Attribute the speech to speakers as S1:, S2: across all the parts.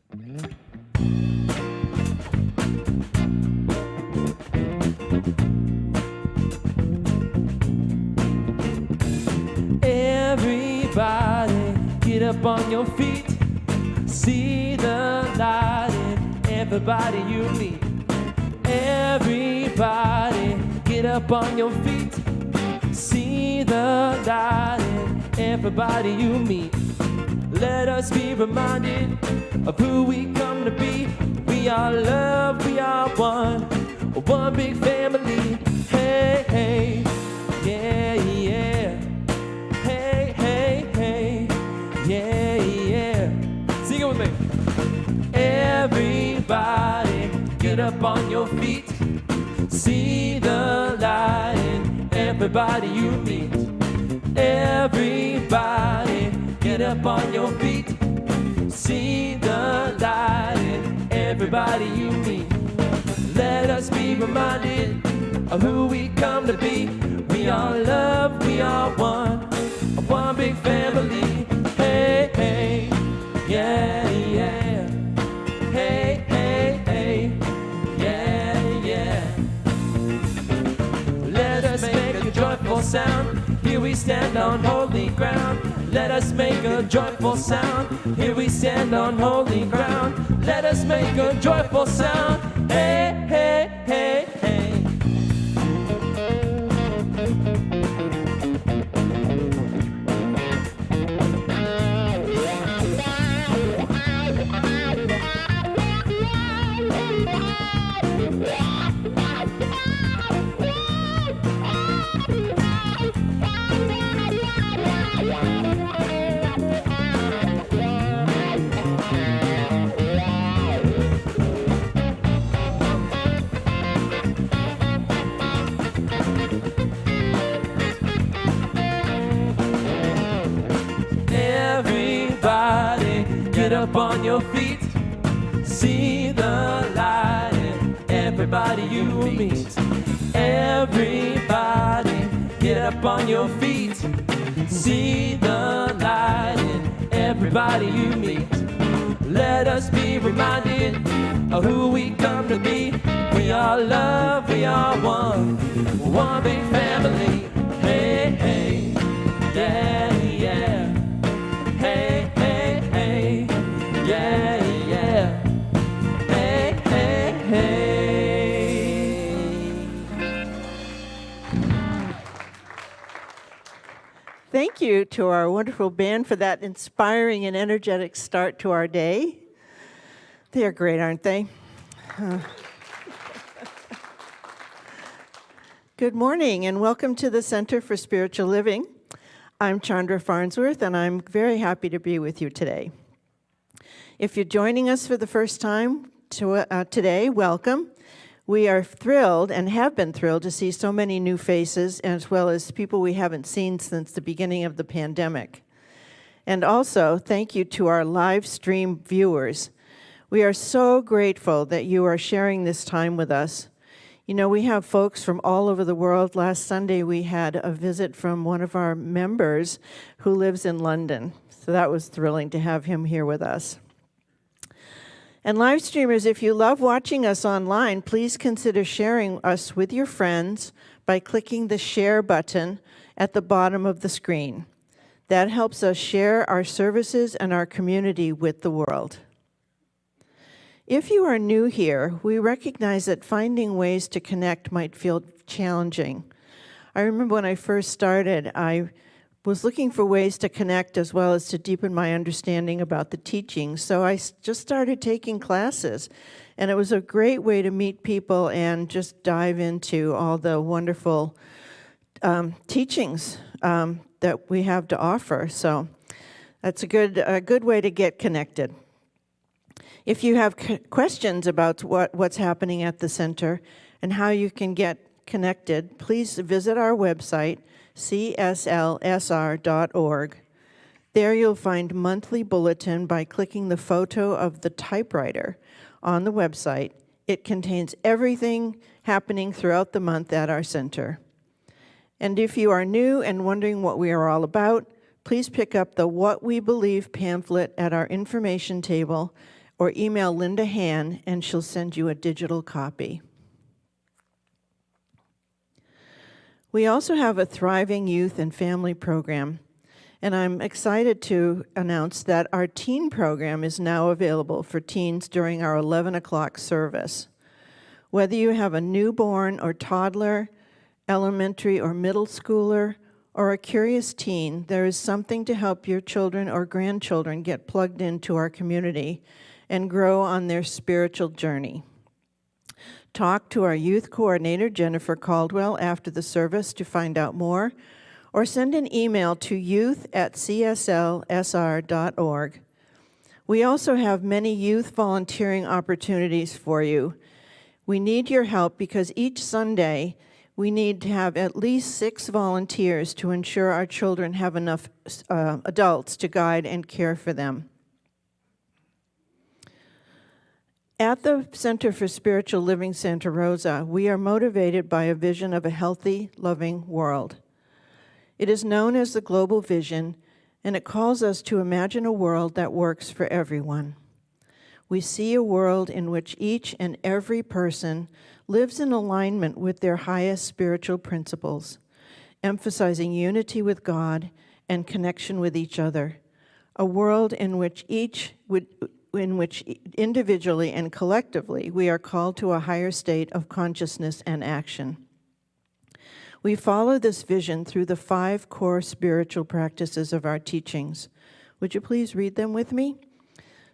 S1: Everybody, get up on your feet. See the light in everybody you meet. Everybody, get up on your feet. See the light in everybody you meet. Let us be reminded of who we come to be. We are love, we are one big family. Hey, hey, yeah, yeah. Hey, hey, hey, yeah, yeah. Sing it with me. Everybody, get up on your feet. See the light in everybody you meet. Everybody, get up on your feet. See the light in everybody you meet. Let us be reminded of who we come to be. We are love, we are one big family. Hey, hey, yeah, yeah. Hey, hey, hey, yeah, yeah. Let us make a joyful sound. Here we stand on holy ground. Let us make a joyful sound. Here we stand on holy ground. Let us make a joyful sound. Hey, hey, hey, hey. Get up on your feet, see the light in everybody you meet. Everybody, get up on your feet, see the light in everybody you meet. Let us be reminded of who we come to be. We are love, we are one big family. Hey, hey, yeah, yeah. Hey, hey, hey, yeah, yeah. Hey, hey, hey.
S2: Thank you to our wonderful band for that inspiring and energetic start to our day. They are great, aren't they? Good morning and welcome to the Center for Spiritual Living. I'm Chandra Farnsworth, and I'm very happy to be with you today. If you're joining us for the first time today, welcome. We are thrilled and have been thrilled to see so many new faces, as well as people we haven't seen since the beginning of the pandemic. And also, thank you to our live stream viewers. We are so grateful that you are sharing this time with us. You know, we have folks from all over the world. Last Sunday, we had a visit from one of our members who lives in London. So that was thrilling to have him here with us. And live streamers, if you love watching us online, please consider sharing us with your friends by clicking the share button at the bottom of the screen. That helps us share our services and our community with the world. If you are new here, we recognize that finding ways to connect might feel challenging. I remember when I first started, I was looking for ways to connect as well as to deepen my understanding about the teaching. So I just started taking classes, and it was a great way to meet people and just dive into all the wonderful teachings that we have to offer. So that's a good way to get connected. If you have questions about what's happening at the center and how you can get connected, please visit our website, CSLSR.org. There you'll find monthly bulletin by clicking the photo of the typewriter on the website. It contains everything happening throughout the month at our center. And if you are new and wondering what we are all about, please pick up the What We Believe pamphlet at our information table or email Linda Han and she'll send you a digital copy. We also have a thriving youth and family program, and I'm excited to announce that our teen program is now available for teens during our 11 o'clock service. Whether you have a newborn or toddler, elementary or middle schooler, or a curious teen, there is something to help your children or grandchildren get plugged into our community and grow on their spiritual journey. Talk to our youth coordinator, Jennifer Caldwell, after the service to find out more, or send an email to youth@cslsr.org. We also have many youth volunteering opportunities for you. We need your help because each Sunday we need to have at least 6 volunteers to ensure our children have enough adults to guide and care for them. At the Center for Spiritual Living, Santa Rosa, we are motivated by a vision of a healthy, loving world. It is known as the Global Vision, and it calls us to imagine a world that works for everyone. We see a world in which each and every person lives in alignment with their highest spiritual principles, emphasizing unity with God and connection with each other. A world in which individually and collectively we are called to a higher state of consciousness and action. We follow this vision through the 5 core spiritual practices of our teachings. Would you please read them with me?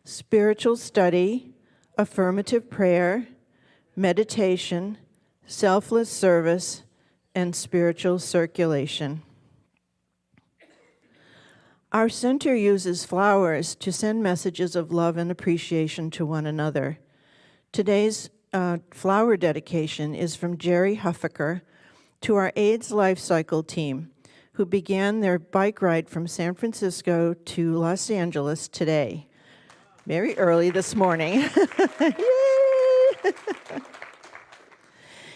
S2: Spiritual study, affirmative prayer, meditation, selfless service, and spiritual circulation. Our center uses flowers to send messages of love and appreciation to one another. Today's flower dedication is from Jerry Huffaker to our AIDS Life Cycle team, who began their bike ride from San Francisco to Los Angeles today. Very early this morning. Yay!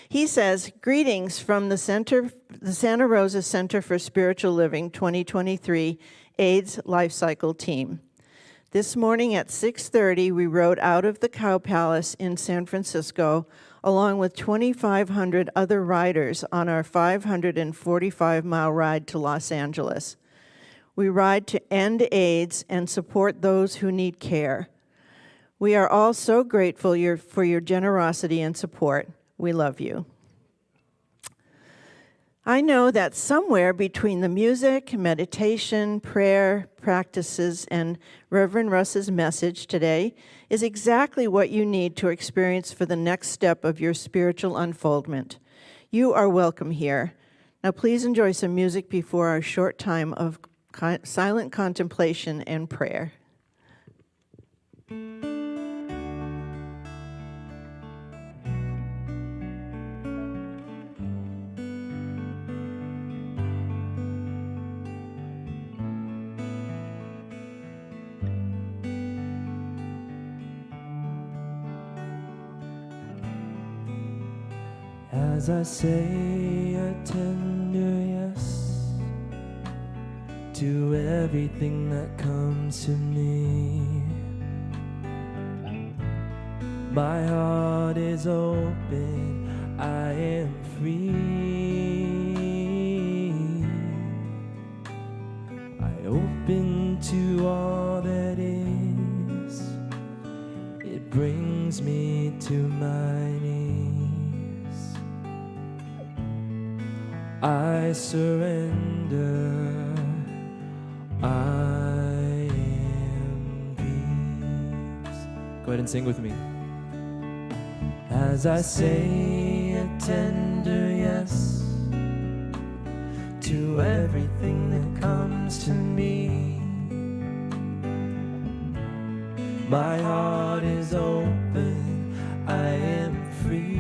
S2: He says, "Greetings from the Santa Rosa Center for Spiritual Living 2023 AIDS Life Cycle team. This morning at 6:30, we rode out of the Cow Palace in San Francisco along with 2,500 other riders on our 545-mile ride to Los Angeles. We ride to end AIDS and support those who need care. We are all so grateful for your generosity and support. We love you." I know that somewhere between the music, meditation, prayer, practices, and Reverend Russ's message today is exactly what you need to experience for the next step of your spiritual unfoldment. You are welcome here. Now please enjoy some music before our short time of silent contemplation and prayer.
S1: As I say a tender yes to everything that comes to me, my heart is open, I am free. I open to all that is, it brings me to my knees. I surrender, I am peace. Go ahead and sing with me. As I say a tender yes to everything that comes to me, my heart is open, I am free.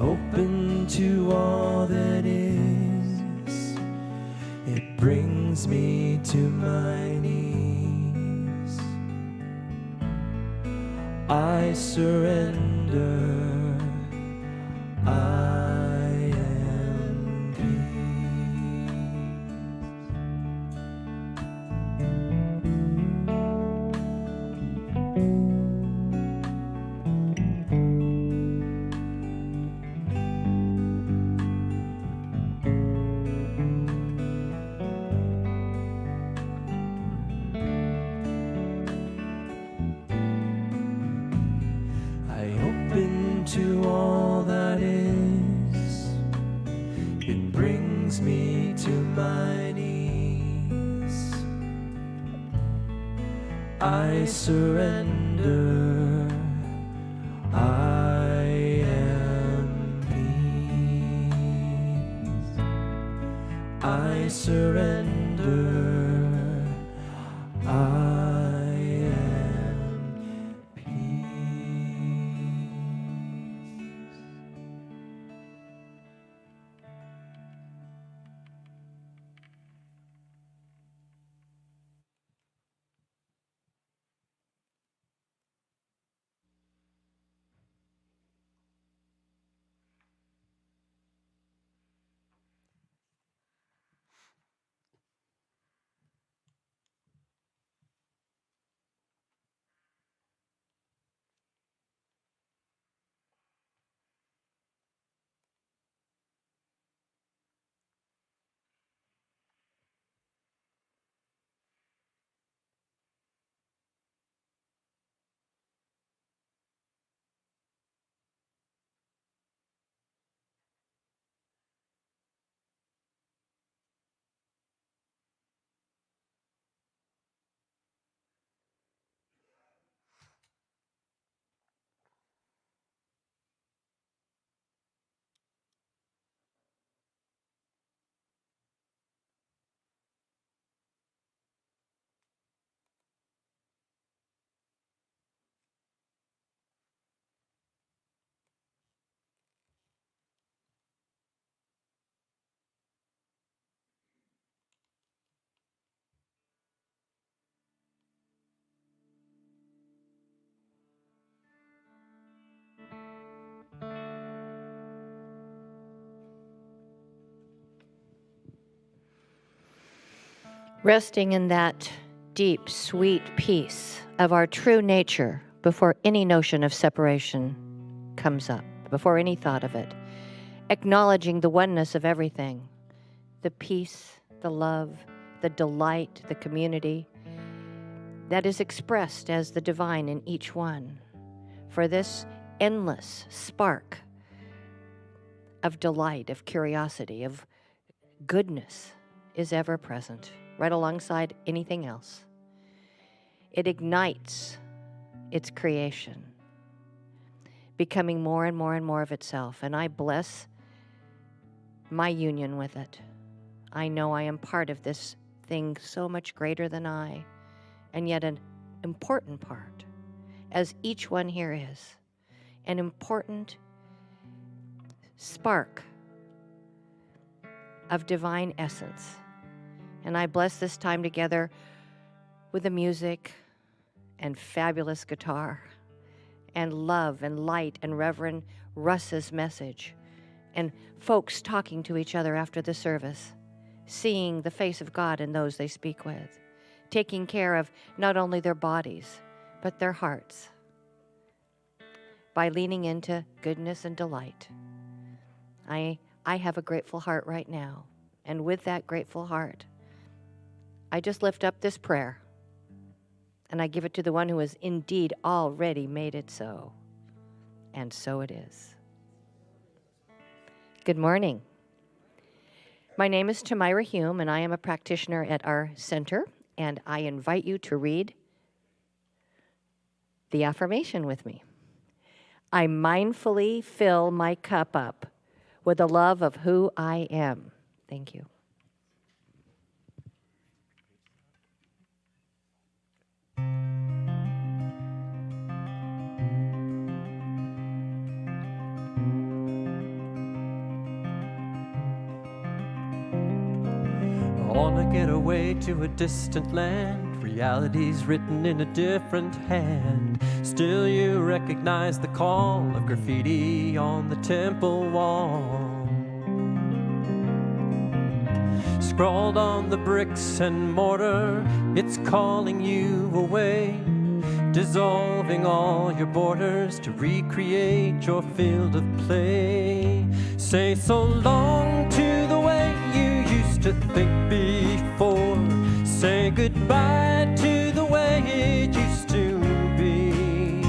S1: Open to all that is, it brings me to my knees. I surrender, I am peace. I surrender. I am peace. I surrender. I am peace.
S3: Resting in that deep, sweet peace of our true nature before any notion of separation comes up, before any thought of it. Acknowledging the oneness of everything, the peace, the love, the delight, the community that is expressed as the divine in each one. For this endless spark of delight, of curiosity, of goodness is ever present, right alongside anything else. It ignites its creation, becoming more and more and more of itself. And I bless my union with it. I know I am part of this thing so much greater than I, and yet an important part, as each one here is, an important spark of divine essence. And I bless this time together with the music and fabulous guitar and love and light and Reverend Russ's message and folks talking to each other after the service, seeing the face of God in those they speak with, taking care of not only their bodies, but their hearts by leaning into goodness and delight. I have a grateful heart right now, and with that grateful heart, I just lift up this prayer, and I give it to the one who has indeed already made it so. And so it is. Good morning. My name is Tamira Hume, and I am a practitioner at our center, and I invite you to read the affirmation with me. I mindfully fill my cup up with the love of who I am. Thank you.
S1: On a getaway to a distant land, reality's written in a different hand. Still you recognize the call of graffiti on the temple wall. Scrawled on the bricks and mortar, it's calling you away, dissolving all your borders to recreate your field of play. Say so long to the way you used to think before. Say goodbye to the way it used to be.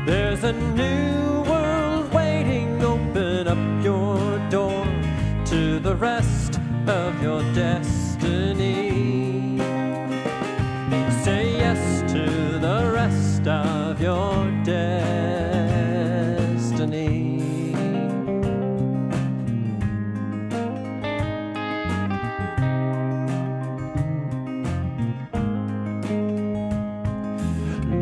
S1: There's a new world waiting, open up your door to the rest of your destiny. Say yes to the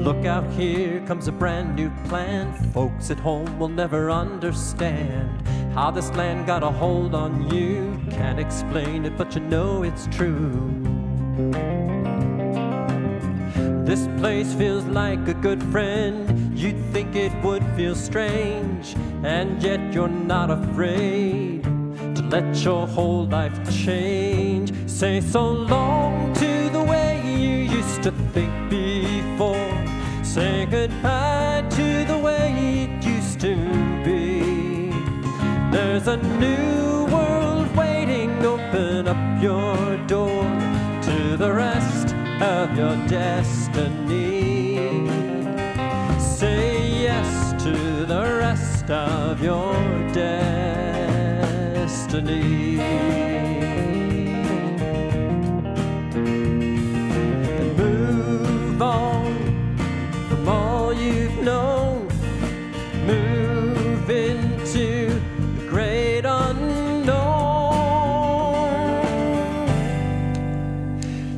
S1: Look out, here comes a brand new plan. Folks at home will never understand how this land got a hold on you. Can't explain it, but you know it's true. This place feels like a good friend. You'd think it would feel strange, and yet you're not afraid to let your whole life change. Say so long to the way you used to think before. Say goodbye to the way it used to be. There's a new world waiting. Open up your door to the rest of your destiny. Say yes to the rest of your destiny. And move on from all you've known. Move into the great unknown.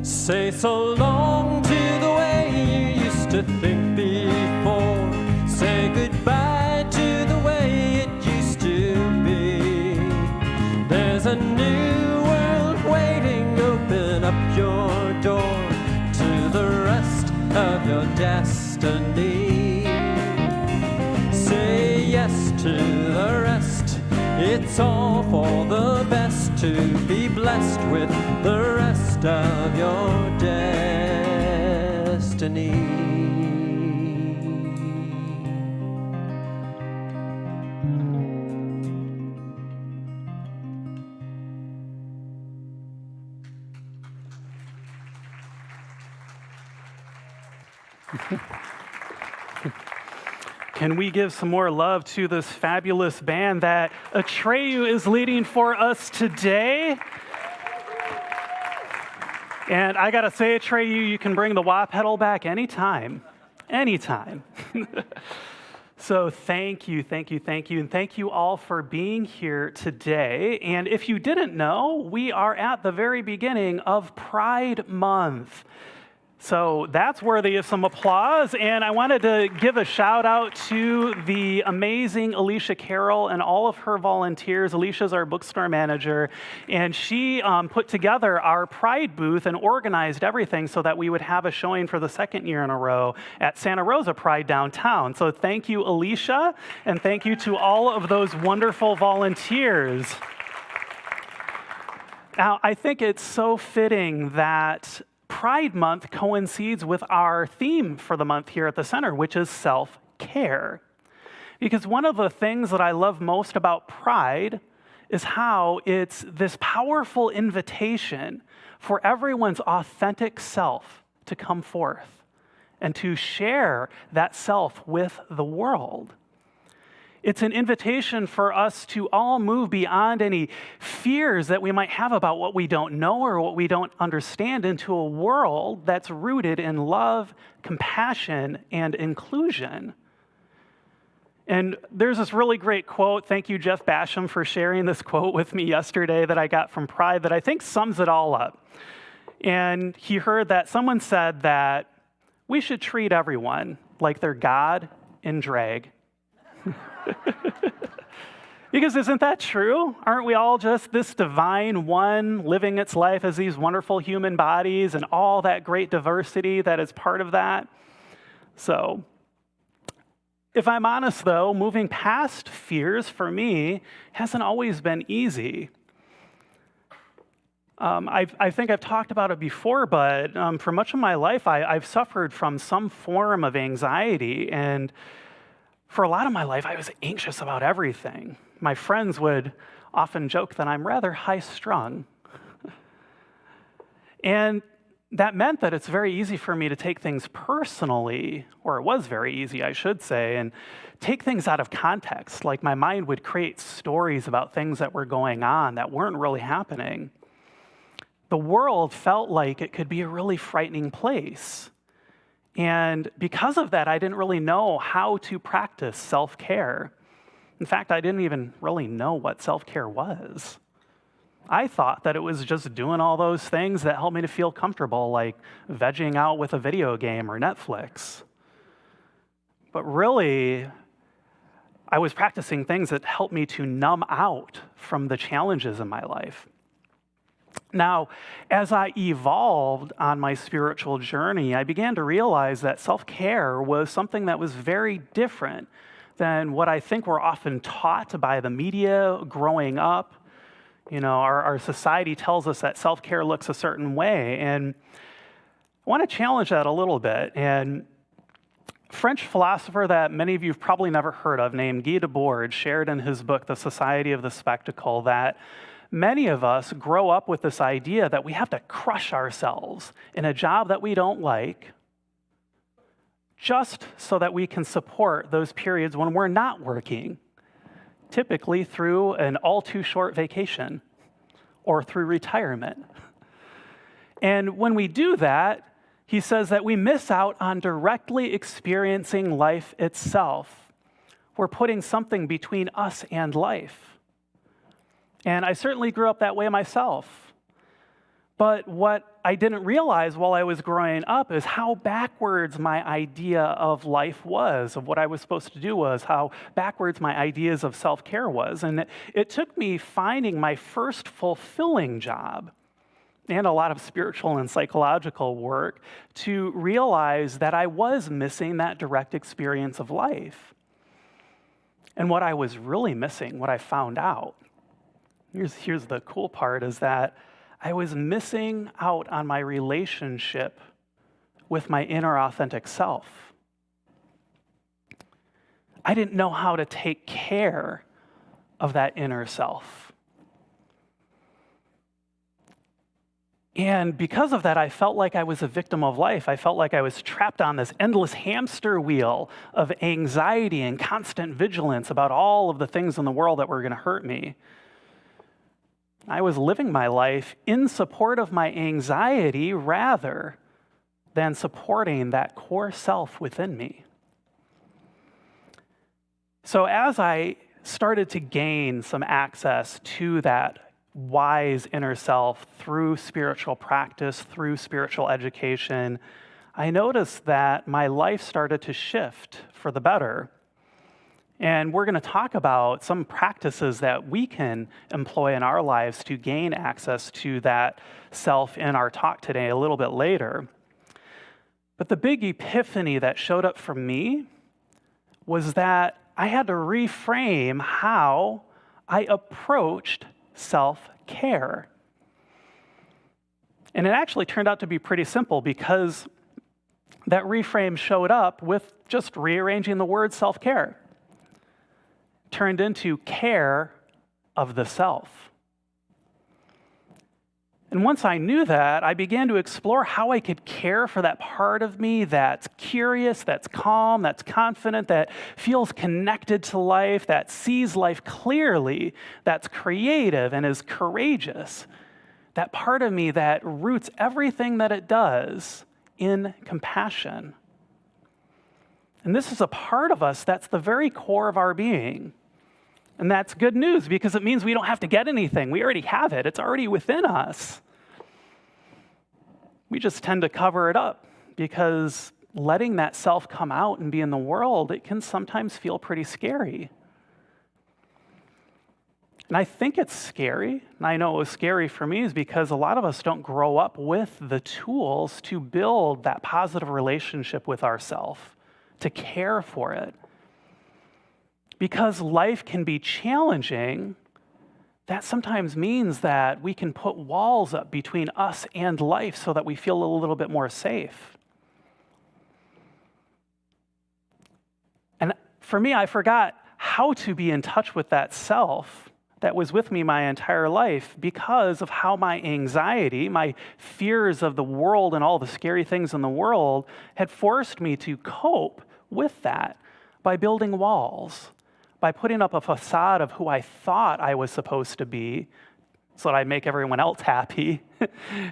S1: Say so long to the way you used to think before. Say goodbye to the way it used to be. There's a new world waiting. Open up your door to the rest of your destiny. Say yes to the rest. It's all for the best to be blessed with the rest of your destiny.
S4: Can we give some more love to this fabulous band that Atreyu is leading for us today? And I gotta say, Atreyu, you can bring the wah pedal back anytime. Anytime. So thank you, and thank you all for being here today. And if you didn't know, we are at the very beginning of Pride Month. So that's worthy of some applause, and I wanted to give a shout out to the amazing Alicia Carroll and all of her volunteers. Alicia's our bookstore manager, and she put together our Pride booth and organized everything so that we would have a showing for the second year in a row at Santa Rosa Pride downtown. So thank you, Alicia, and thank you to all of those wonderful volunteers. Now, I think it's so fitting that Pride Month coincides with our theme for the month here at the center, which is self-care. Because one of the things that I love most about Pride is how it's this powerful invitation for everyone's authentic self to come forth and to share that self with the world. It's an invitation for us to all move beyond any fears that we might have about what we don't know or what we don't understand into a world that's rooted in love, compassion, and inclusion. And there's this really great quote. Thank you, Jeff Basham, for sharing this quote with me yesterday that I got from Pride that I think sums it all up. And he heard that someone said that we should treat everyone like they're God in drag. Because isn't that true? Aren't we all just this divine one living its life as these wonderful human bodies and all that great diversity that is part of that? So, if I'm honest though, moving past fears for me hasn't always been easy. I think I've talked about it before, but for much of my life, I've suffered from some form of anxiety, and for a lot of my life, I was anxious about everything. My friends would often joke that I'm rather high-strung. And that meant that it's very easy for me to take things personally, or it was very easy, I should say, and take things out of context. Like my mind would create stories about things that were going on that weren't really happening. The world felt like it could be a really frightening place. And because of that, I didn't really know how to practice self-care. In fact, I didn't even really know what self-care was. I thought that it was just doing all those things that helped me to feel comfortable, like vegging out with a video game or Netflix. But really, I was practicing things that helped me to numb out from the challenges in my life. Now, as I evolved on my spiritual journey, I began to realize that self-care was something that was very different than what I think we're often taught by the media growing up. You know, our society tells us that self-care looks a certain way, and I want to challenge that a little bit. And French philosopher that many of you have probably never heard of, named Guy Debord, shared in his book, The Society of the Spectacle, that many of us grow up with this idea that we have to crush ourselves in a job that we don't like just so that we can support those periods when we're not working, typically through an all too short vacation or through retirement. And when we do that, he says that we miss out on directly experiencing life itself. We're putting something between us and life. And I certainly grew up that way myself. But what I didn't realize while I was growing up is how backwards my idea of life was, of what I was supposed to do was, how backwards my ideas of self-care was. And it took me finding my first fulfilling job and a lot of spiritual and psychological work to realize that I was missing that direct experience of life. And what I was really missing, what I found out, here's the cool part, is that I was missing out on my relationship with my inner authentic self. I didn't know how to take care of that inner self. And because of that, I felt like I was a victim of life. I felt like I was trapped on this endless hamster wheel of anxiety and constant vigilance about all of the things in the world that were going to hurt me. I was living my life in support of my anxiety rather than supporting that core self within me. So as I started to gain some access to that wise inner self through spiritual practice, through spiritual education, I noticed that my life started to shift for the better. And we're going to talk about some practices that we can employ in our lives to gain access to that self in our talk today a little bit later. But the big epiphany that showed up for me was that I had to reframe how I approached self-care. And it actually turned out to be pretty simple because that reframe showed up with just rearranging the word self-care. Turned into care of the self. And once I knew that, I began to explore how I could care for that part of me that's curious, that's calm, that's confident, that feels connected to life, that sees life clearly, that's creative and is courageous. That part of me that roots everything that it does in compassion. And this is a part of us that's the very core of our being. And that's good news because it means we don't have to get anything. We already have it. It's already within us. We just tend to cover it up because letting that self come out and be in the world, it can sometimes feel pretty scary. And I think it's scary, and I know it was scary for me, is because a lot of us don't grow up with the tools to build that positive relationship with ourself, to care for it. Because life can be challenging, that sometimes means that we can put walls up between us and life so that we feel a little bit more safe. And for me, I forgot how to be in touch with that self that was with me my entire life because of how my anxiety, my fears of the world and all the scary things in the world had forced me to cope with that by building walls, by putting up a facade of who I thought I was supposed to be so that I'd make everyone else happy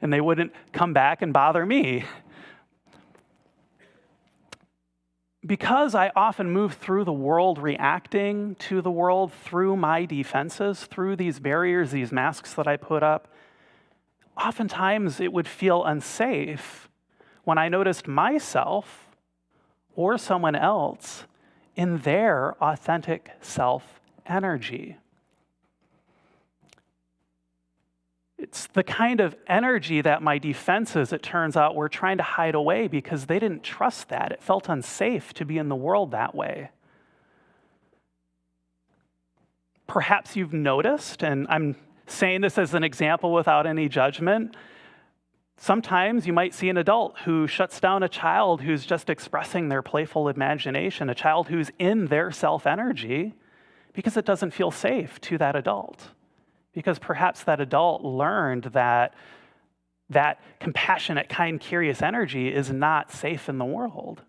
S4: and they wouldn't come back and bother me. Because I often move through the world reacting to the world through my defenses, through these barriers, these masks that I put up, oftentimes it would feel unsafe when I noticed myself or someone else in their authentic self-energy. It's the kind of energy that my defenses, it turns out, were trying to hide away because they didn't trust that. It felt unsafe to be in the world that way. Perhaps you've noticed, and I'm saying this as an example without any judgment, sometimes you might see an adult who shuts down a child who's just expressing their playful imagination, a child who's in their self-energy, because it doesn't feel safe to that adult. Because perhaps that adult learned that that compassionate, kind, curious energy is not safe in the world.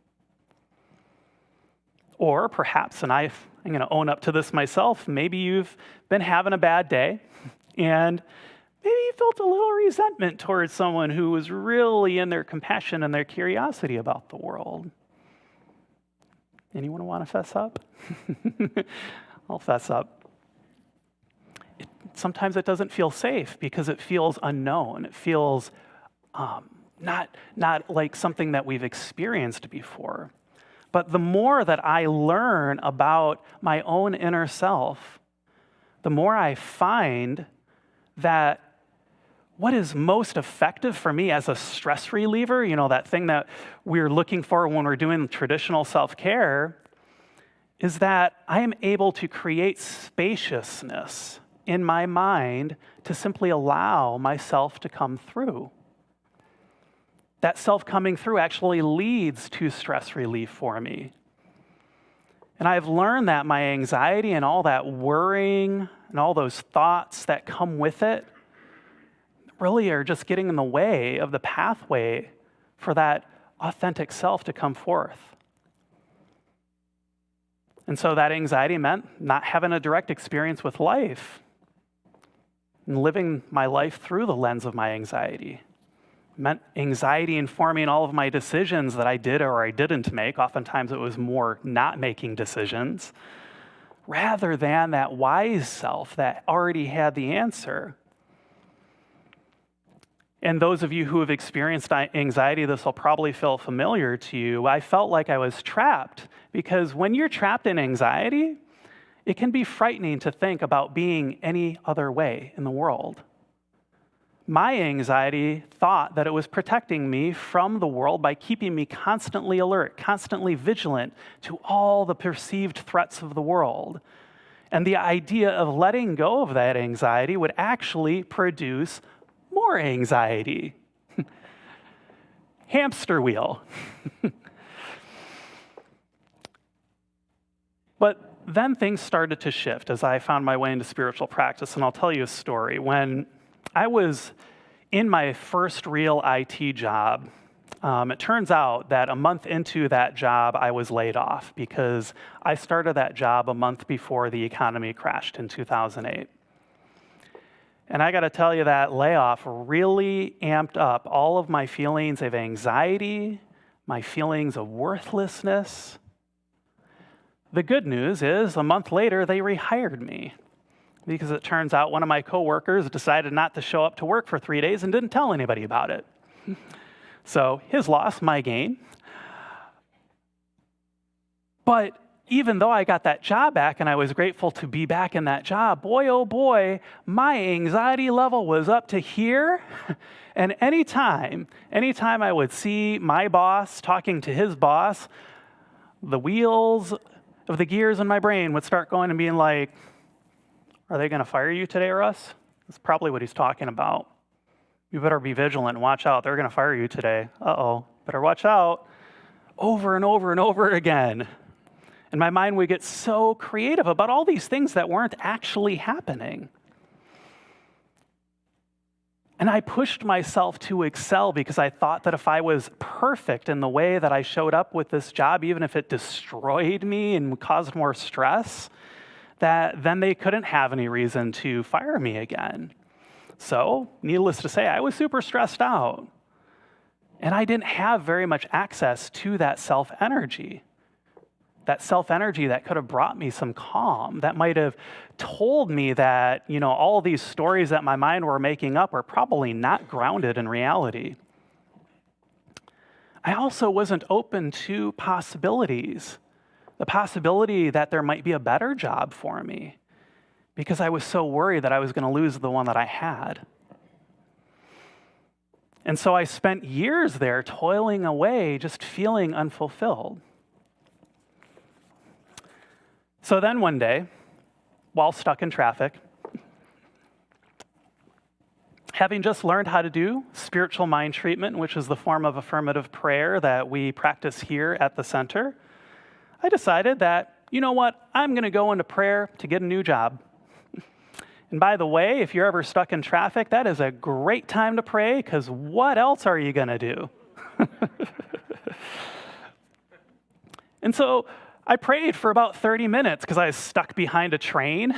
S4: Or perhaps, and I'm going to own up to this myself, maybe you've been having a bad day and maybe you felt a little resentment towards someone who was really in their compassion and their curiosity about the world. Anyone want to fess up? I'll fess up. Sometimes it doesn't feel safe because it feels unknown. It feels not like something that we've experienced before. But the more that I learn about my own inner self, the more I find that what is most effective for me as a stress reliever, that thing that we're looking for when we're doing traditional self-care, is that I am able to create spaciousness in my mind to simply allow myself to come through. That self coming through actually leads to stress relief for me. And I've learned that my anxiety and all that worrying and all those thoughts that come with it really are just getting in the way of the pathway for that authentic self to come forth. And so that anxiety meant not having a direct experience with life and living my life through the lens of my anxiety. It meant anxiety informing all of my decisions that I did or I didn't make. Oftentimes it was more not making decisions, rather than that wise self that already had the answer. And those of you who have experienced anxiety, this will probably feel familiar to you. I felt like I was trapped because when you're trapped in anxiety, it can be frightening to think about being any other way in the world. My anxiety thought that it was protecting me from the world by keeping me constantly alert, constantly vigilant to all the perceived threats of the world. And the idea of letting go of that anxiety would actually produce more anxiety. Hamster wheel. But then things started to shift as I found my way into spiritual practice, and I'll tell you a story. When I was in my first real IT job, it turns out that a month into that job, I was laid off because I started that job a month before the economy crashed in 2008. And I got to tell you, that layoff really amped up all of my feelings of anxiety, my feelings of worthlessness. The good news is, a month later, they rehired me because it turns out one of my coworkers decided not to show up to work for 3 days and didn't tell anybody about it. So his loss, my gain. But even though I got that job back and I was grateful to be back in that job, boy, oh boy, my anxiety level was up to here. And anytime I would see my boss talking to his boss, the wheels of the gears in my brain would start going and being like, are they going to fire you today, Russ? That's probably what he's talking about. You better be vigilant and watch out. They're going to fire you today. Uh-oh, better watch out. Over and over and over again. And my mind would get so creative about all these things that weren't actually happening. And I pushed myself to excel because I thought that if I was perfect in the way that I showed up with this job, even if it destroyed me and caused more stress, that then they couldn't have any reason to fire me again. So, needless to say, I was super stressed out. And I didn't have very much access to that self-energy. That self-energy that could have brought me some calm, that might have told me that, all these stories that my mind were making up are probably not grounded in reality. I also wasn't open to possibilities the possibility that there might be a better job for me, because I was so worried that I was going to lose the one that I had. And so I spent years there toiling away, just feeling unfulfilled. So then one day, while stuck in traffic, having just learned how to do spiritual mind treatment, which is the form of affirmative prayer that we practice here at the center, I decided that, you know what, I'm going to go into prayer to get a new job. And by the way, if you're ever stuck in traffic, that is a great time to pray, because what else are you going to do? And so I prayed for about 30 minutes because I was stuck behind a train.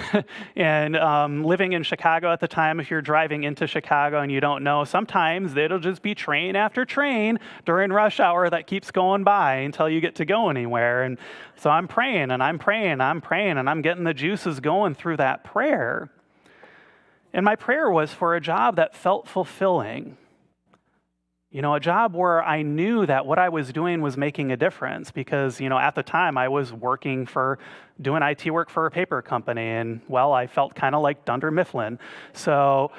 S4: And living in Chicago at the time, if you're driving into Chicago and you don't know, sometimes it'll just be train after train during rush hour that keeps going by until you get to go anywhere. And so I'm praying and I'm praying, and I'm getting the juices going through that prayer. And my prayer was for a job that felt fulfilling. You know, a job where I knew that what I was doing was making a difference, because, you know, at the time I was doing IT work for a paper company, and, well, I felt kind of like Dunder Mifflin. So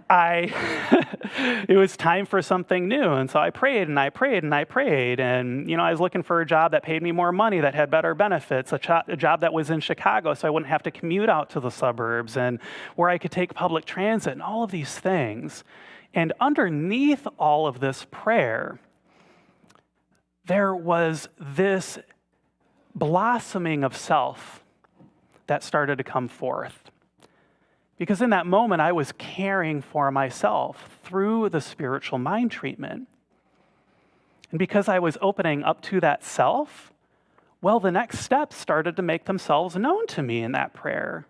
S4: it was time for something new. And so I prayed and I prayed and I prayed. And, you know, I was looking for a job that paid me more money, that had better benefits, a job that was in Chicago so I wouldn't have to commute out to the suburbs, and where I could take public transit and all of these things. And underneath all of this prayer, there was this blossoming of self that started to come forth. Because in that moment, I was caring for myself through the spiritual mind treatment. And because I was opening up to that self, well, the next steps started to make themselves known to me in that prayer.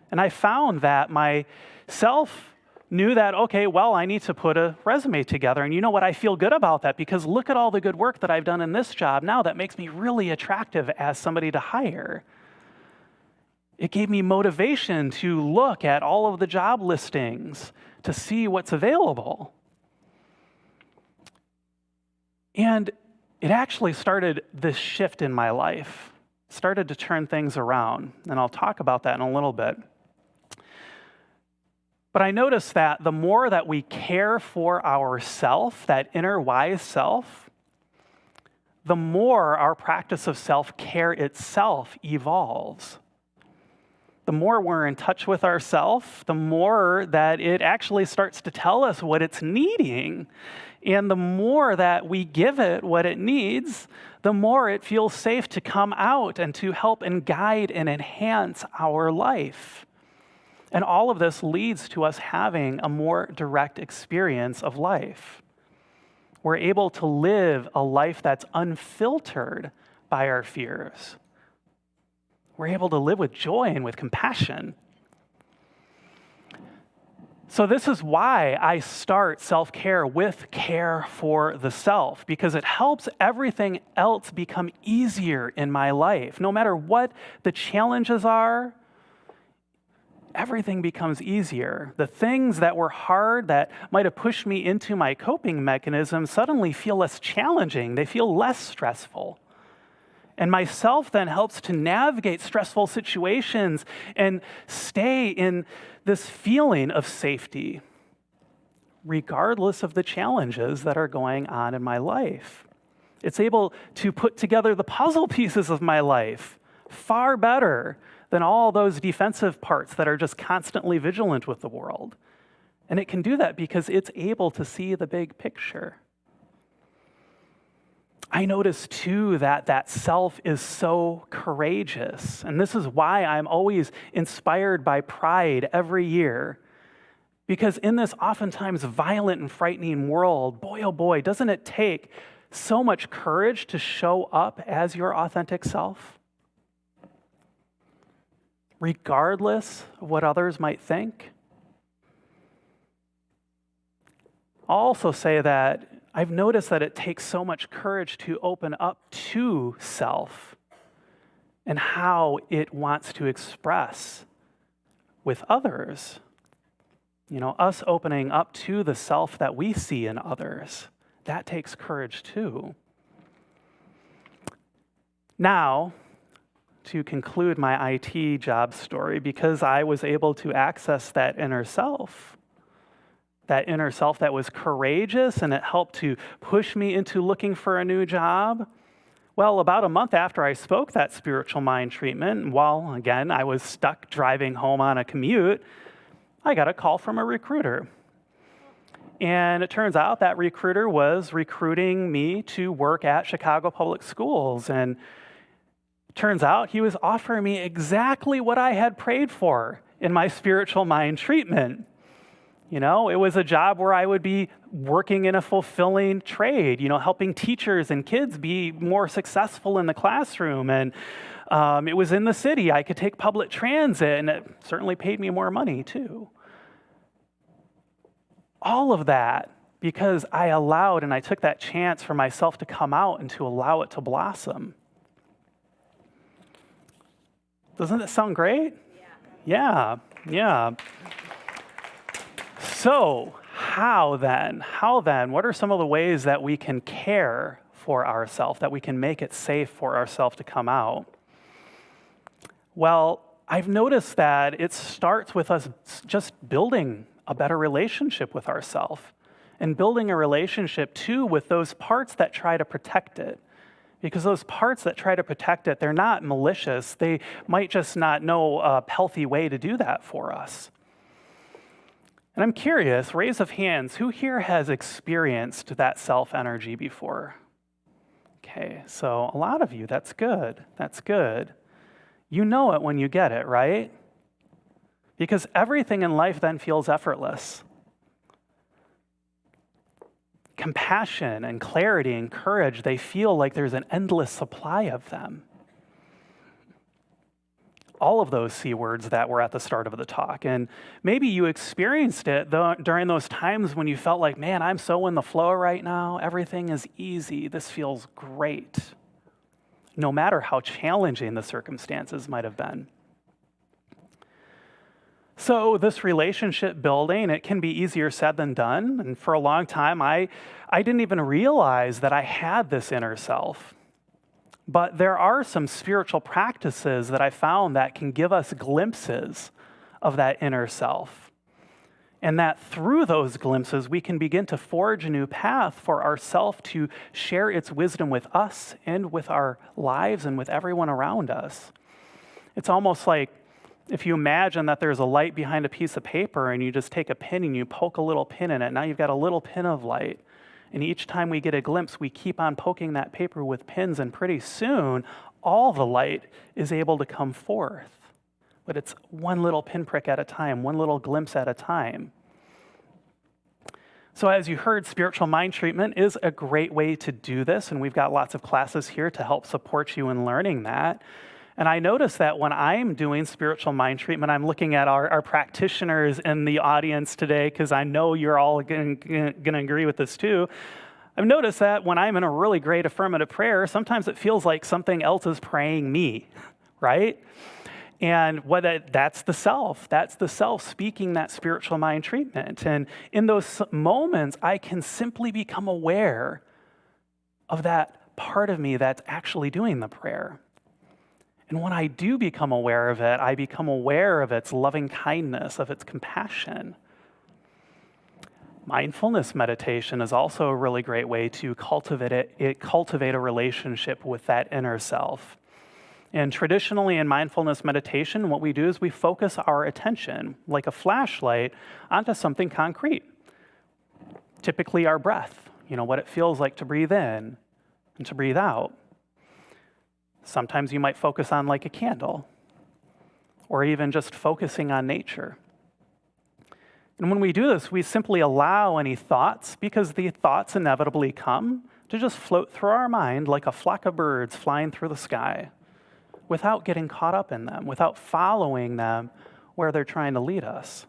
S4: And I found that my self knew that, okay, well, I need to put a resume together. And you know what? I feel good about that, because look at all the good work that I've done in this job now that makes me really attractive as somebody to hire. It gave me motivation to look at all of the job listings to see what's available. And it actually started this shift in my life, started to turn things around. And I'll talk about that in a little bit. But I noticed that the more that we care for ourself, that inner wise self, the more our practice of self-care itself evolves. The more we're in touch with ourself, the more that it actually starts to tell us what it's needing. And the more that we give it what it needs, the more it feels safe to come out and to help and guide and enhance our life. And all of this leads to us having a more direct experience of life. We're able to live a life that's unfiltered by our fears. We're able to live with joy and with compassion. So this is why I start self-care with care for the self, because it helps everything else become easier in my life. No matter what the challenges are, everything becomes easier. The things that were hard, that might have pushed me into my coping mechanism, suddenly feel less challenging. They feel less stressful. And myself then helps to navigate stressful situations and stay in this feeling of safety, regardless of the challenges that are going on in my life. It's able to put together the puzzle pieces of my life far better than all those defensive parts that are just constantly vigilant with the world. And it can do that because it's able to see the big picture. I notice too that self is so courageous. And this is why I'm always inspired by Pride every year. Because in this oftentimes violent and frightening world, boy, oh boy, doesn't it take so much courage to show up as your authentic self? Regardless of what others might think. I'll also say that I've noticed that it takes so much courage to open up to self and how it wants to express with others. You know, us opening up to the self that we see in others, that takes courage too. Now, to conclude my IT job story, because I was able to access that inner self that was courageous, and it helped to push me into looking for a new job. Well, about a month after I spoke that spiritual mind treatment, while, again, I was stuck driving home on a commute, I got a call from a recruiter. And it turns out that recruiter was recruiting me to work at Chicago Public Schools. And it turns out he was offering me exactly what I had prayed for in my spiritual mind treatment. You know, it was a job where I would be working in a fulfilling trade, you know, helping teachers and kids be more successful in the classroom. And it was in the city. I could take public transit, and it certainly paid me more money, too. All of that because I allowed and I took that chance for myself to come out and to allow it to blossom. Doesn't that sound great? Yeah. So, how then? What are some of the ways that we can care for ourselves, that we can make it safe for ourselves to come out? Well, I've noticed that it starts with us just building a better relationship with ourselves and building a relationship, too, with those parts that try to protect it. Because those parts that try to protect it, they're not malicious. They might just not know a healthy way to do that for us. And I'm curious, raise of hands, who here has experienced that self-energy before? Okay, so a lot of you, that's good. You know it when you get it, right? Because everything in life then feels effortless. Compassion and clarity and courage, they feel like there's an endless supply of them. All of those C words that were at the start of the talk. And maybe you experienced it during those times when you felt like, man, I'm so in the flow right now. Everything is easy. This feels great. No matter how challenging the circumstances might have been. So this relationship building, it can be easier said than done. And for a long time, I didn't even realize that I had this inner self. But there are some spiritual practices that I found that can give us glimpses of that inner self. And that through those glimpses, we can begin to forge a new path for ourself to share its wisdom with us and with our lives and with everyone around us. It's almost like if you imagine that there's a light behind a piece of paper and you just take a pin and you poke a little pin in it, now you've got a little pin of light. And each time we get a glimpse, we keep on poking that paper with pins, and pretty soon, all the light is able to come forth. But it's one little pinprick at a time, one little glimpse at a time. So as you heard, spiritual mind treatment is a great way to do this, and we've got lots of classes here to help support you in learning that. And I notice that when I'm doing spiritual mind treatment, I'm looking at our practitioners in the audience today, because I know you're all going to agree with this too. I've noticed that when I'm in a really great affirmative prayer, sometimes it feels like something else is praying me, right? And that's the self. That's the self speaking that spiritual mind treatment. And in those moments, I can simply become aware of that part of me that's actually doing the prayer. And when I do become aware of it, I become aware of its loving kindness, of its compassion. Mindfulness meditation is also a really great way to cultivate a relationship with that inner self. And traditionally in mindfulness meditation, what we do is we focus our attention, like a flashlight, onto something concrete. Typically our breath, what it feels like to breathe in and to breathe out. Sometimes you might focus on like a candle, or even just focusing on nature. And when we do this, we simply allow any thoughts, because the thoughts inevitably come, to just float through our mind like a flock of birds flying through the sky, without getting caught up in them, without following them where they're trying to lead us.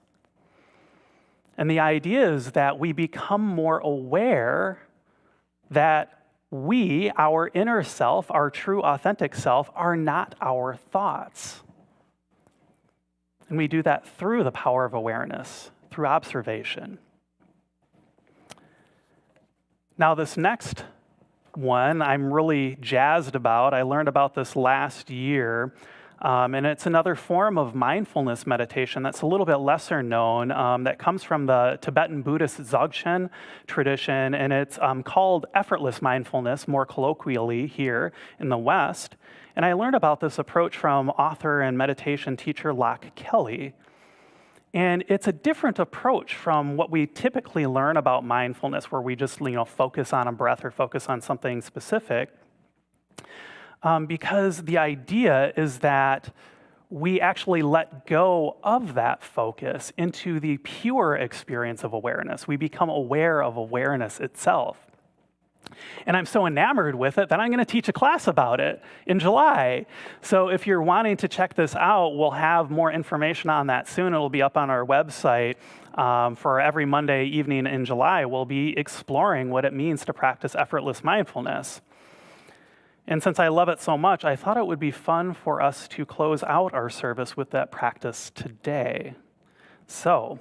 S4: And the idea is that we become more aware that we, our inner self, our true authentic self, are not our thoughts. And we do that through the power of awareness, through observation. Now, this next one I'm really jazzed about. I learned about this last year. And it's another form of mindfulness meditation that's a little bit lesser known, that comes from the Tibetan Buddhist Dzogchen tradition, and it's called effortless mindfulness, more colloquially here in the West. And I learned about this approach from author and meditation teacher Locke Kelly. And it's a different approach from what we typically learn about mindfulness, where we just focus on a breath or focus on something specific. Because the idea is that we actually let go of that focus into the pure experience of awareness. We become aware of awareness itself. And I'm so enamored with it that I'm going to teach a class about it in July. So if you're wanting to check this out, we'll have more information on that soon. It'll be up on our website. For every Monday evening in July, we'll be exploring what it means to practice effortless mindfulness. And since I love it so much, I thought it would be fun for us to close out our service with that practice today. So,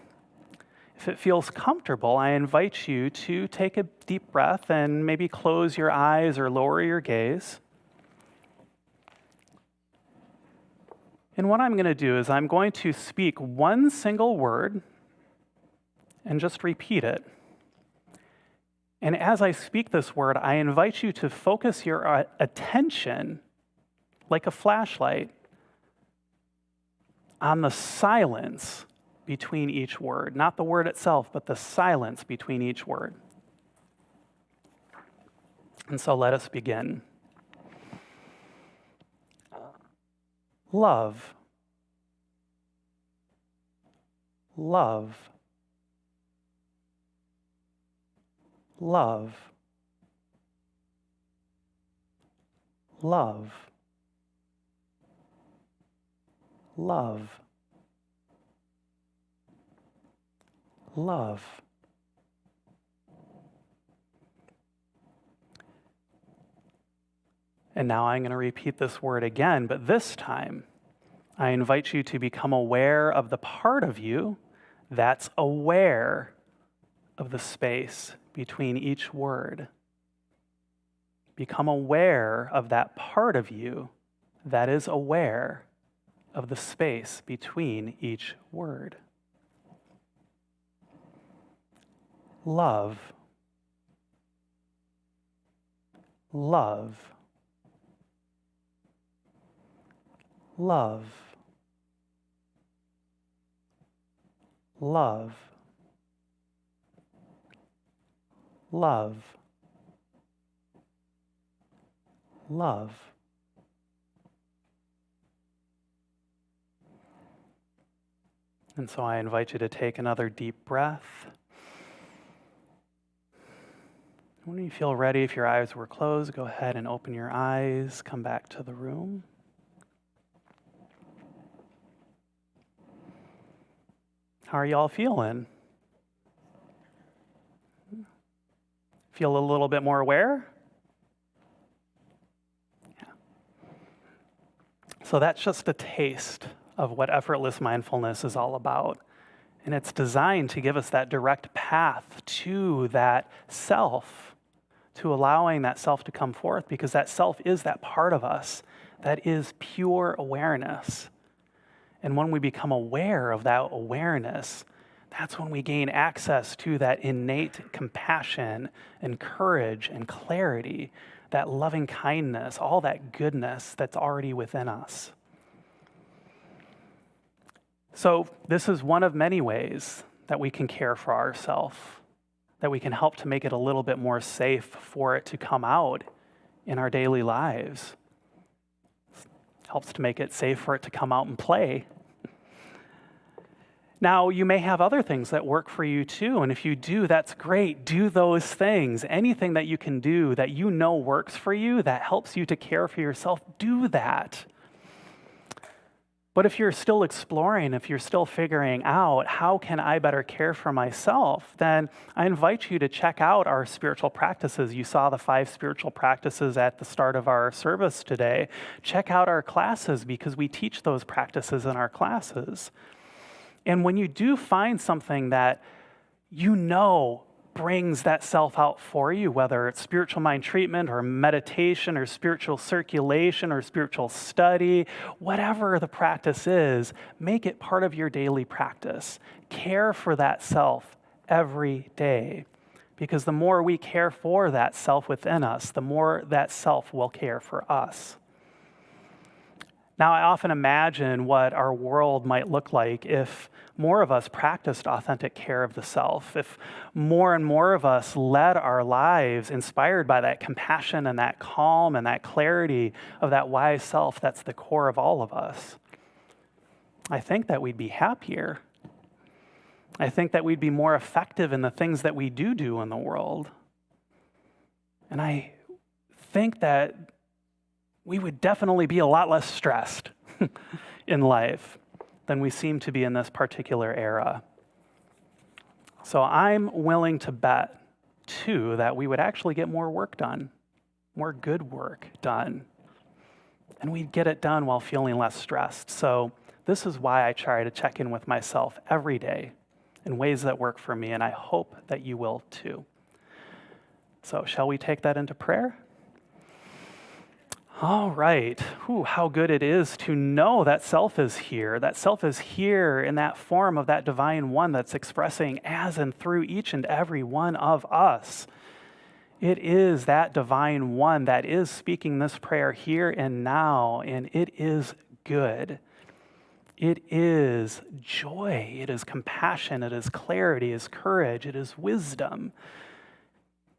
S4: if it feels comfortable, I invite you to take a deep breath and maybe close your eyes or lower your gaze. And what I'm going to do is I'm going to speak one single word and just repeat it. And as I speak this word, I invite you to focus your attention, like a flashlight, on the silence between each word. Not the word itself, but the silence between each word. And so let us begin. Love. Love. Love. Love. Love. Love. And now I'm going to repeat this word again, but this time I invite you to become aware of the part of you that's aware of the space between each word. Become aware of that part of you that is aware of the space between each word. Love. Love. Love. Love. Love. Love. And so I invite you to take another deep breath. When you feel ready, if your eyes were closed, go ahead and open your eyes, come back to the room. How are y'all feeling? Feel a little bit more aware? Yeah. So that's just a taste of what effortless mindfulness is all about. And it's designed to give us that direct path to that self, to allowing that self to come forth, because that self is that part of us that is pure awareness. And when we become aware of that awareness, that's when we gain access to that innate compassion and courage and clarity, that loving kindness, all that goodness that's already within us. So this is one of many ways that we can care for ourselves, that we can help to make it a little bit more safe for it to come out in our daily lives. Helps to make it safe for it to come out and play. Now, you may have other things that work for you too, and if you do, that's great. Do those things. Anything that you can do that you know works for you, that helps you to care for yourself, do that. But if you're still exploring, if you're still figuring out how can I better care for myself, then I invite you to check out our spiritual practices. You saw the 5 spiritual practices at the start of our service today. Check out our classes, because we teach those practices in our classes. And when you do find something that you know brings that self out for you, whether it's spiritual mind treatment or meditation or spiritual circulation or spiritual study, whatever the practice is, make it part of your daily practice. Care for that self every day, because the more we care for that self within us, the more that self will care for us. Now, I often imagine what our world might look like if more of us practiced authentic care of the self, if more and more of us led our lives inspired by that compassion and that calm and that clarity of that wise self that's the core of all of us. I think that we'd be happier. I think that we'd be more effective in the things that we do in the world. And I think that we would definitely be a lot less stressed in life than we seem to be in this particular era. So I'm willing to bet, too, that we would actually get more work done, more good work done, and we'd get it done while feeling less stressed. So this is why I try to check in with myself every day in ways that work for me, and I hope that you will, too. So shall we take that into prayer? All right. Ooh, how good it is to know that self is here. That self is here in that form of that divine one that's expressing as and through each and every one of us. It is that divine one that is speaking this prayer here and now, and it is good. It is joy. It is compassion. It is clarity. It is courage. It is wisdom.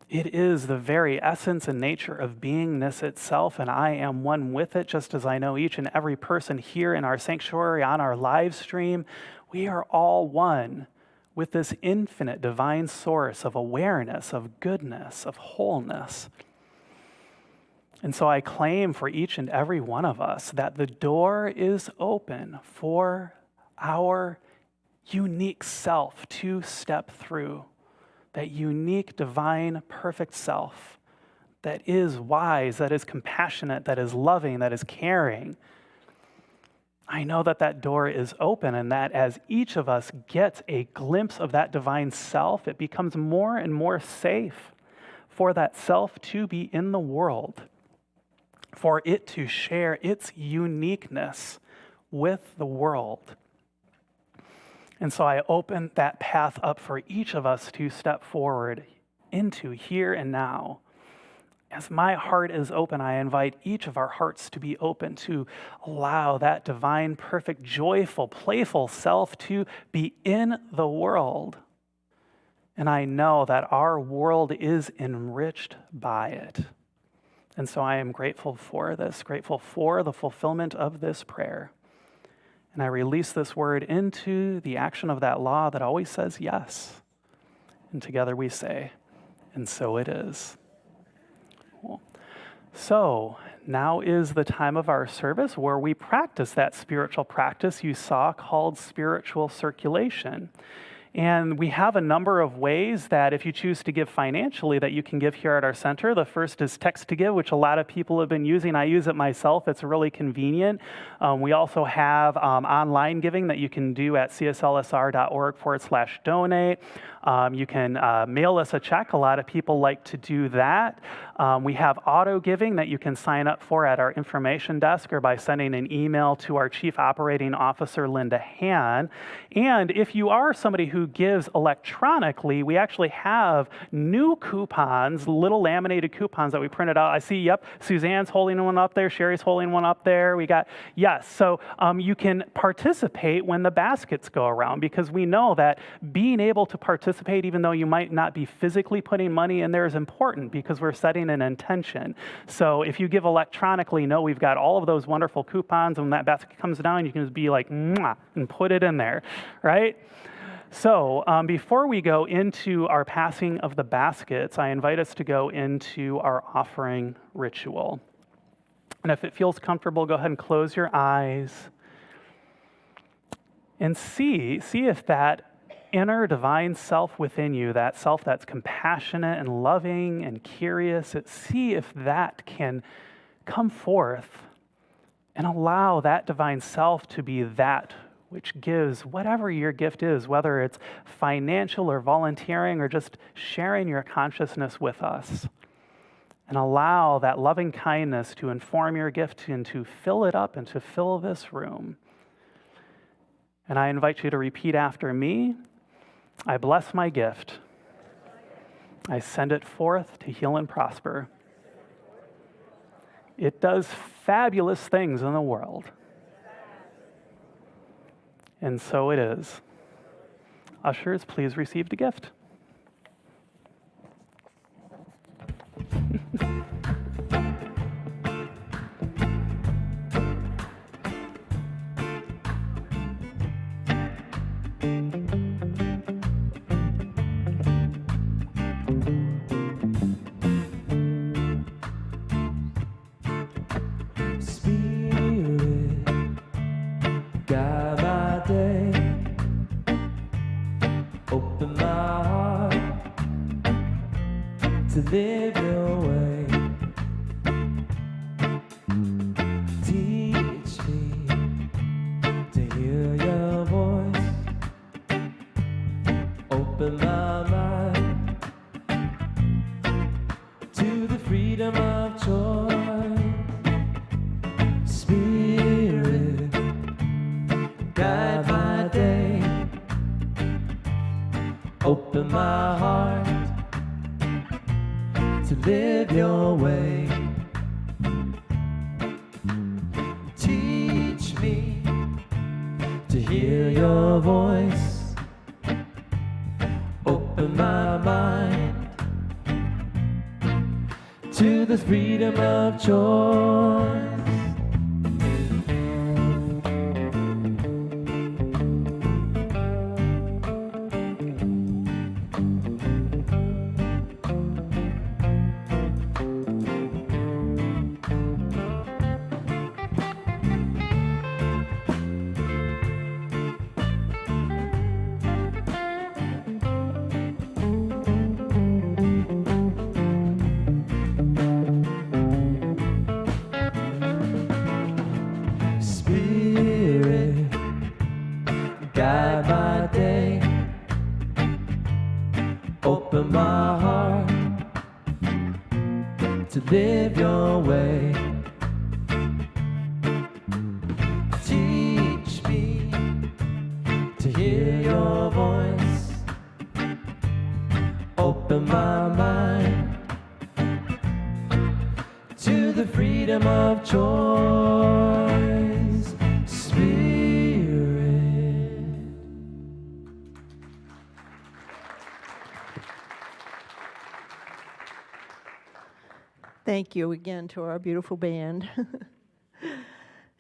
S4: It is the very essence and nature of beingness itself, and I am one with it, just as I know each and every person here in our sanctuary, on our live stream. We are all one with this infinite divine source of awareness, of goodness, of wholeness. And so I claim for each and every one of us that the door is open for our unique self to step through. That unique, divine, perfect self that is wise, that is compassionate, that is loving, that is caring. I know that that door is open, and that as each of us gets a glimpse of that divine self, it becomes more and more safe for that self to be in the world, for it to share its uniqueness with the world. And so I open that path up for each of us to step forward into here and now. As my heart is open, I invite each of our hearts to be open to allow that divine, perfect, joyful, playful self to be in the world. And I know that our world is enriched by it. And so I am grateful for this, grateful for the fulfillment of this prayer. And I release this word into the action of that law that always says yes. And together we say, and so it is. Cool. So now is the time of our service where we practice that spiritual practice you saw called spiritual circulation. And we have a number of ways that if you choose to give financially that you can give here at our center. The first is text to give, which a lot of people have been using. I use it myself. It's really convenient. We also have online giving that you can do at cslsr.org/donate. You can mail us a check. A lot of people like to do that. We have auto giving that you can sign up for at our information desk or by sending an email to our Chief Operating Officer, Linda Han. And if you are somebody who gives electronically, we actually have new coupons, little laminated coupons that we printed out. I see, yep, Suzanne's holding one up there, Sherry's holding one up there. We got, yes, so you can participate when the baskets go around, because we know that being able to participate, even though you might not be physically putting money in there, is important because we're setting an intention. So if you give electronically, know we've got all of those wonderful coupons, and when that basket comes down, you can just be like, mwah, and put it in there, right? So before we go into our passing of the baskets, I invite us to go into our offering ritual. And if it feels comfortable, go ahead and close your eyes and see if that inner divine self within you, that self that's compassionate and loving and curious, see if that can come forth and allow that divine self to be that which gives whatever your gift is, whether it's financial or volunteering or just sharing your consciousness with us. And allow that loving kindness to inform your gift and to fill it up and to fill this room. And I invite you to repeat after me. I bless my gift. I send it forth to heal and prosper. It does fabulous things in the world. And so it is. Ushers, please receive the gift.
S1: To live your way, teach me to hear your voice, open my mind to the freedom of joy. Spirit, guide my day, open my heart to live your way. Teach me to hear your voice. Open my mind to the freedom of choice. Guide my day, open my heart to live your way. Teach me to hear your voice, open my mind to the freedom of choice. Spirit.
S2: Thank you again to our beautiful band.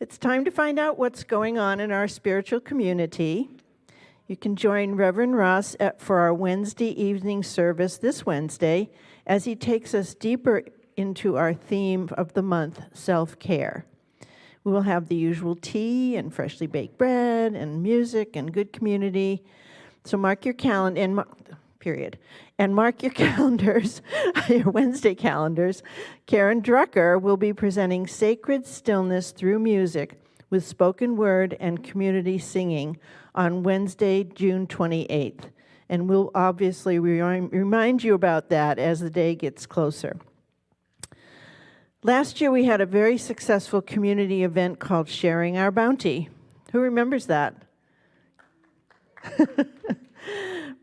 S2: It's time to find out what's going on in our spiritual community. You can join Reverend Russ for our Wednesday evening service this Wednesday as he takes us deeper into our theme of the month, self-care. We will have the usual tea and freshly baked bread and music and good community. So mark your calendar, and mark your calendars, your Wednesday calendars. Karen Drucker will be presenting Sacred Stillness Through Music with spoken word and community singing on Wednesday, June 28th. And we'll obviously remind you about that as the day gets closer. Last year, we had a very successful community event called Sharing Our Bounty. Who remembers that?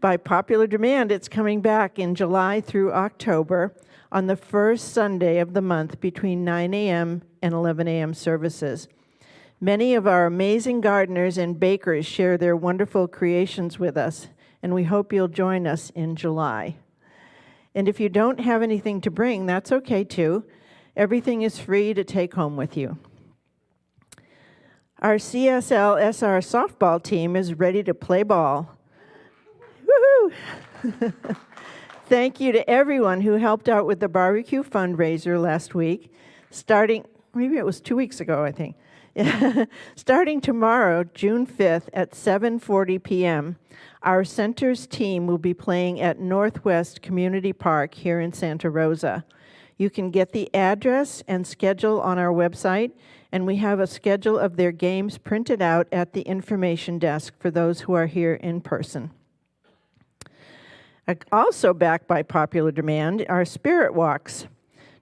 S2: By popular demand, it's coming back in July through October on the first Sunday of the month between 9 a.m. and 11 a.m. services. Many of our amazing gardeners and bakers share their wonderful creations with us, and we hope you'll join us in July. And if you don't have anything to bring, that's okay too. Everything is free to take home with you. Our CSLSR softball team is ready to play ball. Woohoo! Thank you to everyone who helped out with the barbecue fundraiser last week, maybe it was 2 weeks ago, I think. Starting tomorrow, June 5th at 7:40 p.m., our center's team will be playing at Northwest Community Park here in Santa Rosa. You can get the address and schedule on our website, and we have a schedule of their games printed out at the information desk for those who are here in person. Also back by popular demand are spirit walks.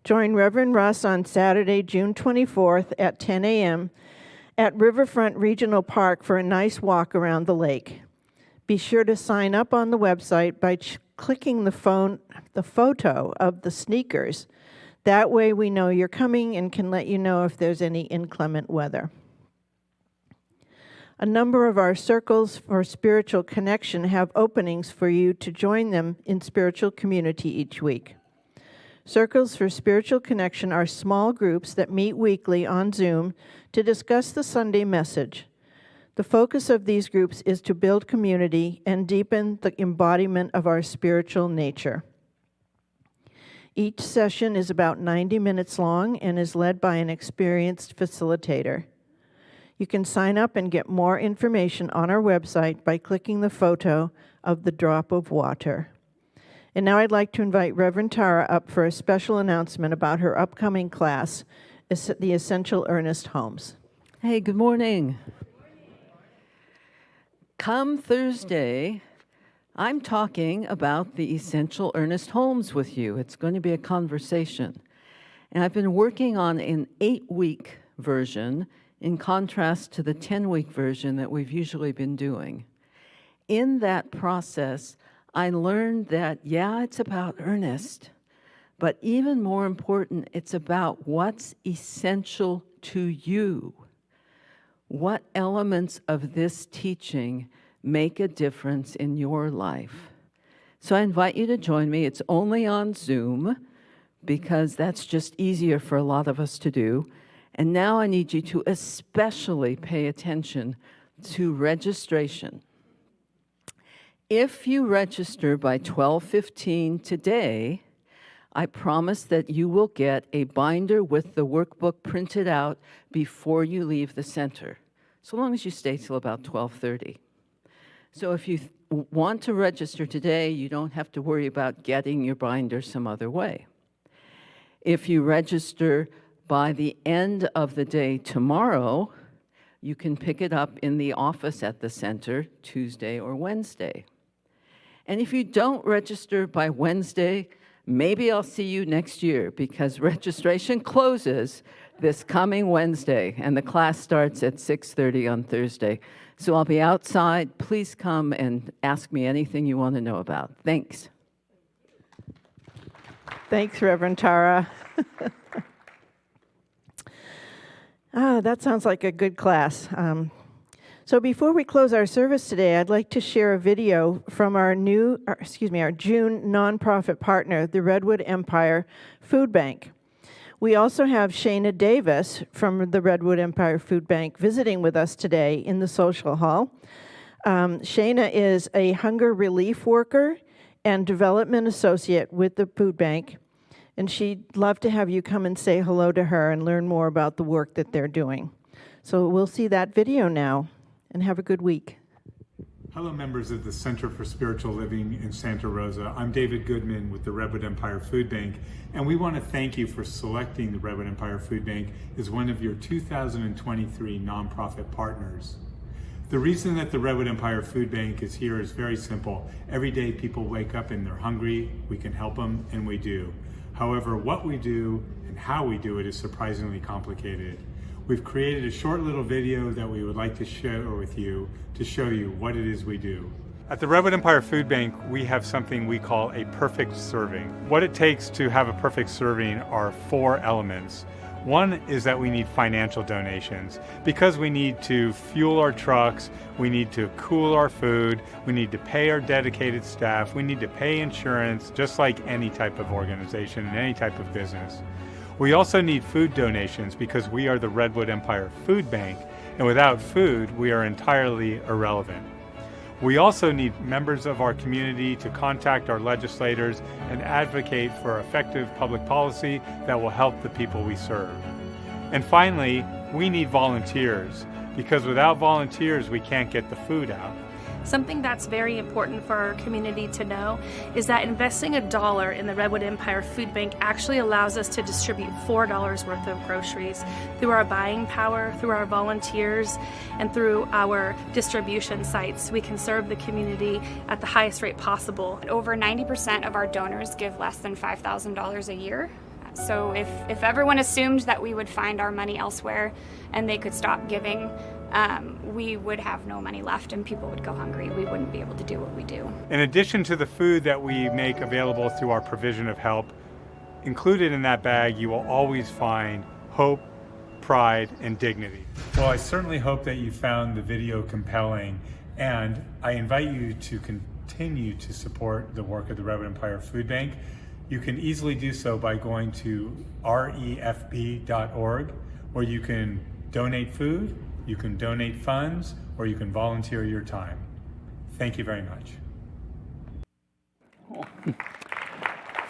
S2: Join Reverend Russ on Saturday, June 24th at 10 a.m. at Riverfront Regional Park for a nice walk around the lake. Be sure to sign up on the website by clicking the photo of the sneakers. That way we know you're coming and can let you know if there's any inclement weather. A number of our circles for spiritual connection have openings for you to join them in spiritual community each week. Circles for spiritual connection are small groups that meet weekly on Zoom to discuss the Sunday message. The focus of these groups is to build community and deepen the embodiment of our spiritual nature. Each session is about 90 minutes long and is led by an experienced facilitator. You can sign up and get more information on our website by clicking the photo of the drop of water. And now I'd like to invite Reverend Tara up for a special announcement about her upcoming class, the Essential Earnest Homes.
S5: Hey, good morning. Come Thursday, I'm talking about the Essential Earnest Homes with you. It's going to be a conversation. And I've been working on an 8-week version in contrast to the 10-week version that we've usually been doing. In that process, I learned that, yeah, it's about earnest, but even more important, it's about what's essential to you. What elements of this teaching make a difference in your life? So I invite you to join me. It's only on Zoom because that's just easier for a lot of us to do. And now I need you to especially pay attention to registration. If you register by 12:15 today, I promise that you will get a binder with the workbook printed out before you leave the center, so long as you stay till about 12:30. So if you want to register today, you don't have to worry about getting your binder some other way. If you register by the end of the day tomorrow, you can pick it up in the office at the center Tuesday or Wednesday. And if you don't register by Wednesday, maybe I'll see you next year because registration closes this coming Wednesday and the class starts at 6:30 on Thursday. So I'll be outside. Please come and ask me anything you want to know about. Thanks.
S2: Thanks, Reverend Tara. That sounds like a good class. So before we close our service today, I'd like to share a video from our June nonprofit partner, the Redwood Empire Food Bank. We also have Shayna Davis from the Redwood Empire Food Bank visiting with us today in the social hall. Shayna is a hunger relief worker and development associate with the food bank. And she'd love to have you come and say hello to her and learn more about the work that they're doing. So we'll see that video now, and have a good week.
S6: Hello, members of the Center for Spiritual Living in Santa Rosa. I'm David Goodman with the Redwood Empire Food Bank, and we want to thank you for selecting the Redwood Empire Food Bank as one of your 2023 nonprofit partners. The reason that the Redwood Empire Food Bank is here is very simple. Every day people wake up and they're hungry, we can help them, and we do. However, what we do and how we do it is surprisingly complicated. We've created a short little video that we would like to share with you to show you what it is we do. At the Redwood Empire Food Bank, we have something we call a perfect serving. What it takes to have a perfect serving are 4 elements. One is that we need financial donations. Because we need to fuel our trucks, we need to cool our food, we need to pay our dedicated staff, we need to pay insurance, just like any type of organization and any type of business. We also need food donations because we are the Redwood Empire Food Bank, and without food, we are entirely irrelevant. We also need members of our community to contact our legislators and advocate for effective public policy that will help the people we serve. And finally, we need volunteers, because without volunteers, we can't get the food out.
S7: Something that's very important for our community to know is that investing $1 in the Redwood Empire Food Bank actually allows us to distribute $4 worth of groceries through our buying power, through our volunteers, and through our distribution sites. We can serve the community at the highest rate possible.
S8: Over 90% of our donors give less than $5,000 a year. So if everyone assumed that we would find our money elsewhere and they could stop giving, we would have no money left and people would go hungry. We wouldn't be able to do what we do.
S6: In addition to the food that we make available through our provision of help, included in that bag you will always find hope, pride, and dignity. Well, I certainly hope that you found the video compelling, and I invite you to continue to support the work of the Redwood Empire Food Bank. You can easily do so by going to refb.org, where you can donate food, you can donate funds, or you can volunteer your time. Thank you very much.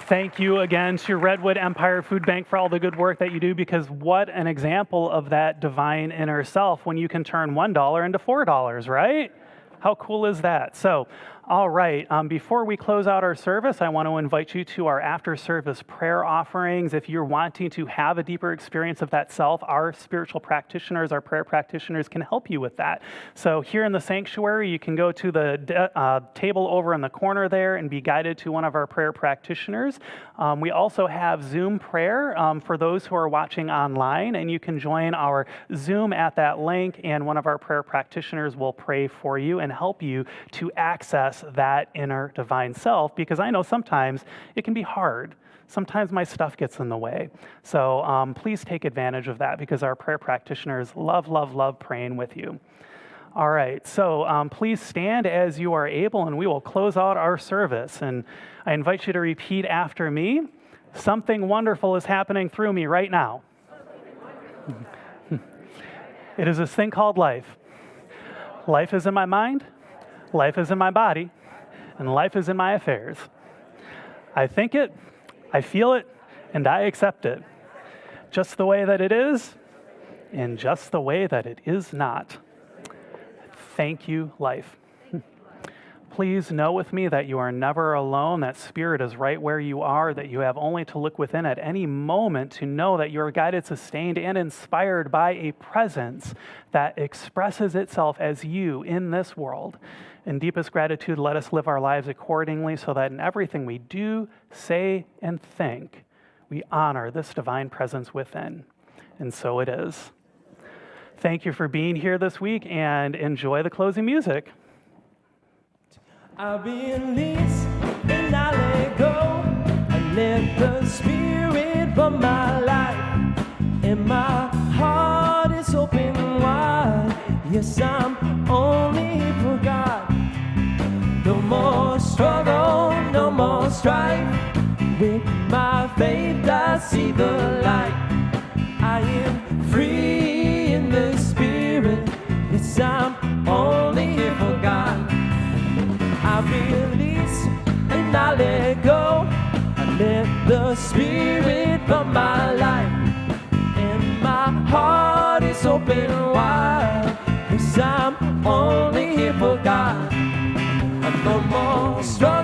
S4: Thank you again to Redwood Empire Food Bank for all the good work that you do, because what an example of that divine inner self when you can turn $1 into $4, right? How cool is that? So, all right, before we close out our service, I want to invite you to our after-service prayer offerings. If you're wanting to have a deeper experience of that self, our spiritual practitioners, our prayer practitioners can help you with that. So here in the sanctuary, you can go to the table over in the corner there and be guided to one of our prayer practitioners. We also have Zoom prayer for those who are watching online, and you can join our Zoom at that link, and one of our prayer practitioners will pray for you and help you to access that inner divine self, because I know sometimes it can be hard. Sometimes my stuff gets in the way. So please take advantage of that, because our prayer practitioners love, love, love praying with you. All right, so please stand as you are able, and we will close out our service. And I invite you to repeat after me. Something wonderful is happening through me right now. It is this thing called life. Life is in my mind, life is in my body, and life is in my affairs. I think it, I feel it, and I accept it. Just the way that it is, and just the way that it is not. Thank you, life. Please know with me that you are never alone, that Spirit is right where you are, that you have only to look within at any moment to know that you are guided, sustained, and inspired by a presence that expresses itself as you in this world. In deepest gratitude, let us live our lives accordingly, so that in everything we do, say, and think, we honor this divine presence within. And so it is. Thank you for being here this week, and enjoy the closing music.
S1: I release and I let go. I let the Spirit run my life, and my heart is open wide. Yes, I'm only for God. No more struggle, no more strife. With my faith I see the light. I am free in the Spirit. Yes, I'm only here for God. I release and I let go. I let the Spirit run my life, and my heart is open wide. Yes, I'm only here for God. No more struggle.